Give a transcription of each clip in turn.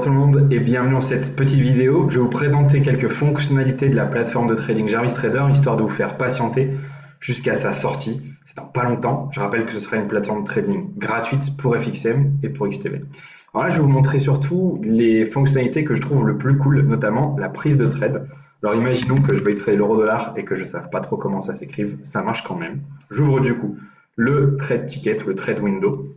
Tout le monde et bienvenue dans cette petite vidéo. Je vais vous présenter quelques fonctionnalités de la plateforme de trading Jarvis Trader, histoire de vous faire patienter jusqu'à sa sortie. C'est dans pas longtemps. Je rappelle que ce sera une plateforme de trading gratuite pour FXM et pour XTB. Alors là, je vais vous montrer surtout les fonctionnalités que je trouve le plus cool, notamment la prise de trade. Alors imaginons que je vais trader l'euro-dollar et que je ne sache pas trop comment ça s'écrive, ça marche quand même. J'ouvre du coup le trade ticket, le trade window.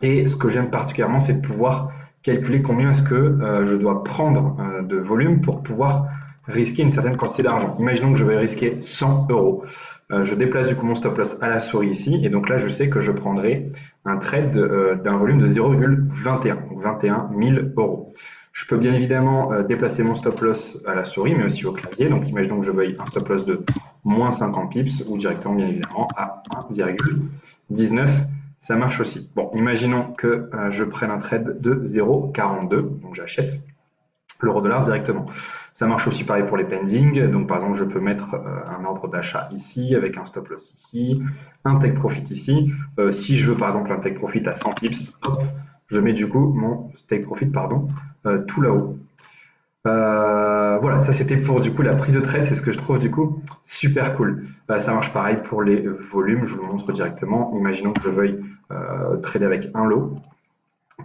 Et ce que j'aime particulièrement, c'est de pouvoir calculer combien est-ce que je dois prendre de volume pour pouvoir risquer une certaine quantité d'argent. Imaginons que je vais risquer 100 euros. Je déplace du coup mon stop loss à la souris ici, et donc là je sais que je prendrai un trade d'un volume de 0,21, donc 21 000 euros. Je peux bien évidemment déplacer mon stop loss à la souris, mais aussi au clavier. Donc imaginons que je veuille un stop loss de moins 50 pips, ou directement bien évidemment à 1,19. Ça marche aussi. Bon, imaginons que je prenne un trade de 0,42, donc j'achète l'euro-dollar directement. Ça marche aussi pareil pour les pending, donc par exemple je peux mettre un ordre d'achat ici, avec un stop loss ici, un take profit ici. Si je veux par exemple un take profit à 100 pips, hop, je mets du coup mon take profit tout là-haut. Voilà, ça c'était pour du coup la prise de trade, c'est ce que je trouve du coup super cool. Ça marche pareil pour les volumes, je vous le montre directement. Imaginons que je veuille trader avec un lot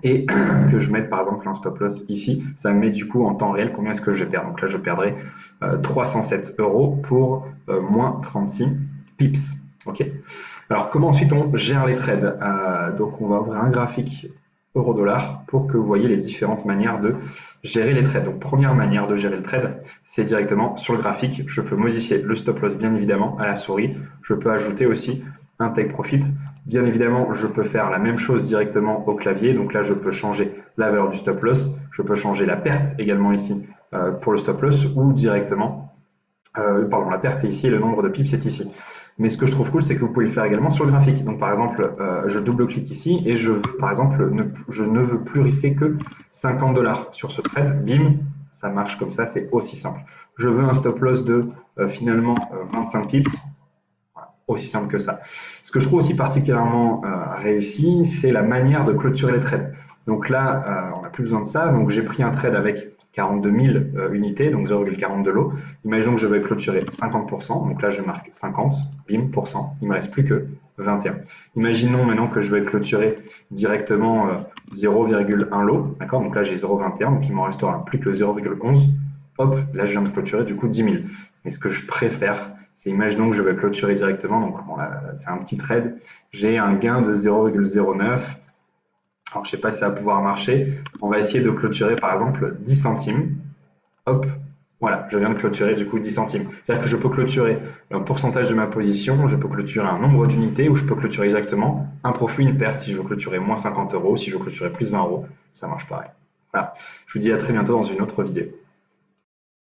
et que je mette par exemple un stop loss ici, ça me met du coup en temps réel combien est-ce que je vais perdre. Donc là je perdrai 307 euros pour moins 36 pips. Ok. Alors comment ensuite on gère les trades? Donc on va ouvrir un graphique euro-dollar pour que vous voyez les différentes manières de gérer les trades. Donc première manière de gérer le trade, c'est directement sur le graphique. Je peux modifier le stop loss bien évidemment à la souris. Je peux ajouter aussi un take profit. Bien évidemment, je peux faire la même chose directement au clavier. Donc là, je peux changer la valeur du stop loss. Je peux changer la perte également ici pour le stop loss ou directement, pardon, la perte c'est ici et le nombre de pips c'est ici. Mais ce que je trouve cool, c'est que vous pouvez le faire également sur le graphique. Donc par exemple, je double-clique ici et je veux, par exemple, je ne veux plus risquer que 50 $ sur ce trade. Bim, ça marche comme ça, c'est aussi simple. Je veux un stop loss de finalement 25 pips. Aussi simple que ça. Ce que je trouve aussi particulièrement réussi, c'est la manière de clôturer les trades. Donc là, on n'a plus besoin de ça. Donc j'ai pris un trade avec 42 000 unités, donc 0,42 lots. Imaginons que je vais clôturer 50%. Donc là, je marque 50, bim, %. Il ne me reste plus que 21. Imaginons maintenant que je vais clôturer directement 0,1 lot. D'accord. Donc là, j'ai 0,21, donc il ne m'en restera plus que 0,11. Hop, là, je viens de clôturer du coup 10 000. Mais ce que je préfère, c'est imaginons que je vais clôturer directement, donc bon, c'est un petit trade, j'ai un gain de 0,09. Alors je ne sais pas si ça va pouvoir marcher. On va essayer de clôturer par exemple 10 centimes. Hop, voilà, je viens de clôturer du coup 10 centimes. C'est-à-dire que je peux clôturer un pourcentage de ma position, je peux clôturer un nombre d'unités ou je peux clôturer exactement un profit, une perte. Si je veux clôturer moins 50 euros, si je veux clôturer plus 20 euros, ça marche pareil. Voilà, je vous dis à très bientôt dans une autre vidéo.